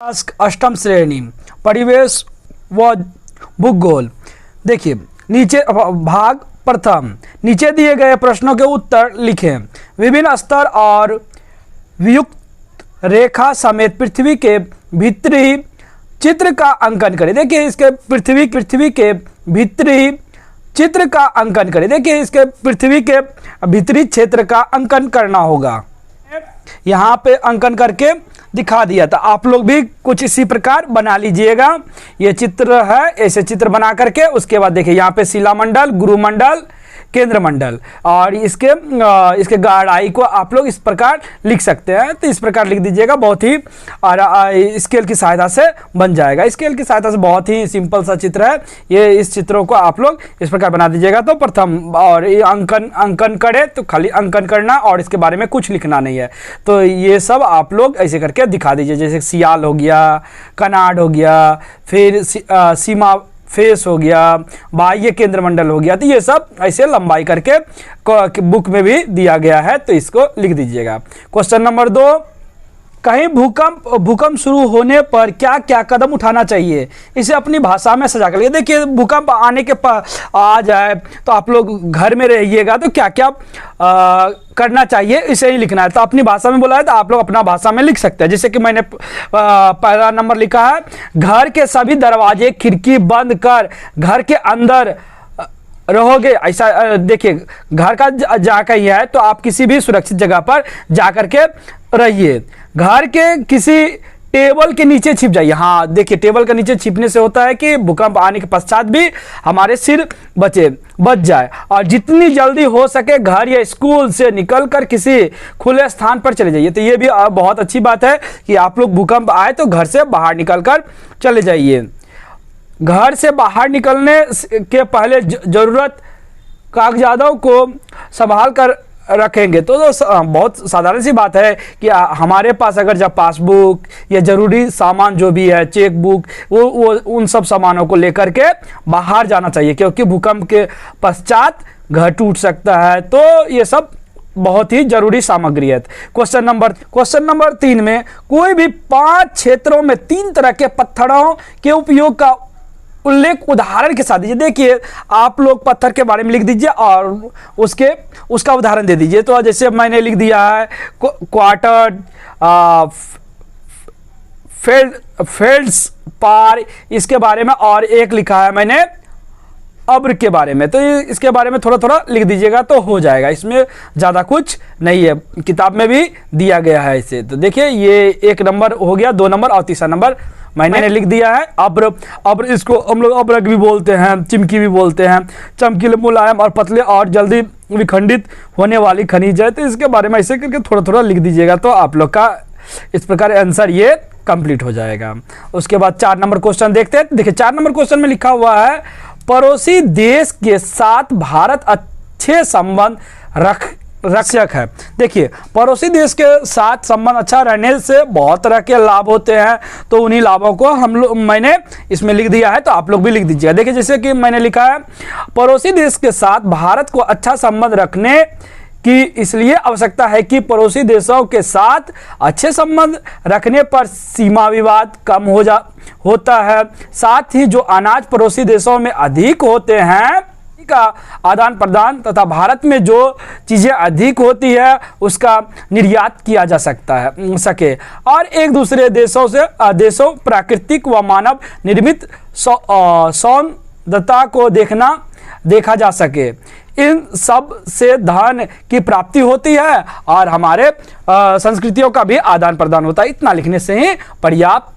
अष्टम श्रेणी परिवेश व भूगोल। देखिए नीचे भाग प्रथम, नीचे दिए गए प्रश्नों के उत्तर लिखें। विभिन्न स्तर और वियुक्त रेखा समेत पृथ्वी के भीतरी चित्र का अंकन करें। देखिए इसके पृथ्वी के भीतरी चित्र का अंकन करें। देखिए इसके पृथ्वी के भीतरी क्षेत्र का अंकन करना होगा। यहाँ पे अंकन करके दिखा दिया था, आप लोग भी कुछ इसी प्रकार बना लीजिएगा। ये चित्र है, ऐसे चित्र बना करके उसके बाद देखिए यहाँ पे शिलामंडल, गुरुमंडल, केंद्र मंडल और इसके गहराई को आप लोग इस प्रकार लिख सकते हैं। तो इस प्रकार लिख दीजिएगा, बहुत ही स्केल की सहायता से बन जाएगा। स्केल की सहायता से बहुत ही सिंपल सा चित्र है ये। इस चित्रों को आप लोग इस प्रकार बना दीजिएगा। तो प्रथम और ये अंकन करें तो खाली अंकन करना और इसके बारे में कुछ लिखना नहीं है। तो ये सब आप लोग ऐसे करके दिखा दीजिए, जैसे सियाल हो गया, कनाड हो गया, फिर सीमा फेस हो गया, बाह्य केंद्र मंडल हो गया। तो ये सब ऐसे लंबाई करके बुक में भी दिया गया है, तो इसको लिख दीजिएगा। क्वेश्चन नंबर 2, कहीं भूकंप शुरू होने पर क्या क्या कदम उठाना चाहिए, इसे अपनी भाषा में सजा कर लिखिए। देखिए भूकंप आने के आ जाए तो आप लोग घर में रहिएगा, तो क्या क्या करना चाहिए इसे ही लिखना है। तो अपनी भाषा में बोला है तो आप लोग अपना भाषा में लिख सकते हैं। जैसे कि मैंने पहला नंबर लिखा है, घर के सभी दरवाजे खिड़की बंद कर घर के अंदर रहोगे। ऐसा देखिए घर का जाकर ही है तो आप किसी भी सुरक्षित जगह पर जाकर के रहिए। घर के किसी टेबल के नीचे छिप जाइए। हाँ देखिए टेबल के नीचे छिपने से होता है कि भूकंप आने के पश्चात भी हमारे सिर बच जाए। और जितनी जल्दी हो सके घर या स्कूल से निकलकर किसी खुले स्थान पर चले जाइए। तो ये भी बहुत अच्छी बात है कि आप लोग भूकंप आए तो घर से बाहर निकलकर चले जाइए। घर से बाहर निकलने के पहले जरूरत कागजातों को संभाल कर रखेंगे। तो बहुत साधारण सी बात है कि हमारे पास अगर जब पासबुक या जरूरी सामान जो भी है, चेक बुक, वो उन सब सामानों को लेकर के बाहर जाना चाहिए, क्योंकि भूकंप के पश्चात घर टूट सकता है। तो ये सब बहुत ही जरूरी सामग्री है। क्वेश्चन नंबर 3 में कोई भी 5 क्षेत्रों में 3 तरह के पत्थरों के उपयोग का उल्लेख उदाहरण के साथ दीजिए। देखिए आप लोग पत्थर के बारे में लिख दीजिए और उसका उदाहरण दे दीजिए। तो जैसे मैंने लिख दिया है क्वार्टर, फेल्ड्सपार, इसके बारे में, और एक लिखा है मैंने अब्र के बारे में। तो इसके बारे में थोड़ा थोड़ा लिख दीजिएगा तो हो जाएगा, इसमें ज़्यादा कुछ नहीं है, किताब में भी दिया गया है इसे। तो देखिए ये 1 नंबर हो गया, 2 नंबर और तीसरा नंबर मैंने लिख दिया है अब्र। इसको हम लोग अब्रक भी बोलते हैं, चिमकी भी बोलते हैं। चमकीले, मुलायम और पतले और जल्दी विखंडित होने वाली खनिज है। तो इसके बारे में ऐसे करके थोड़ा थोड़ा लिख दीजिएगा तो आप लोग का इस प्रकार आंसर ये कंप्लीट हो जाएगा। उसके बाद 4 नंबर क्वेश्चन देखते हैं। देखिए 4 नंबर क्वेश्चन में लिखा हुआ है, पड़ोसी देश के साथ भारत अच्छे संबंध रक्षक है। देखिए पड़ोसी देश के साथ संबंध अच्छा रहने से बहुत तरह के लाभ होते हैं। तो उन्हीं लाभों को मैंने इसमें लिख दिया है, तो आप लोग भी लिख दीजिएगा। देखिए जैसे कि मैंने लिखा है, पड़ोसी देश के साथ भारत को अच्छा संबंध रखने की इसलिए आवश्यकता है कि पड़ोसी देशों के साथ अच्छे संबंध रखने पर सीमा विवाद कम होता है। साथ ही जो अनाज पड़ोसी देशों में अधिक होते हैं का आदान प्रदान तथा भारत में जो चीजें अधिक होती है उसका निर्यात किया जा सके। और एक दूसरे देशों प्राकृतिक व मानव निर्मित सौंदर्यता को देखा जा सके। इन सब से धन की प्राप्ति होती है और हमारे संस्कृतियों का भी आदान प्रदान होता है। इतना लिखने से ही पर्याप्त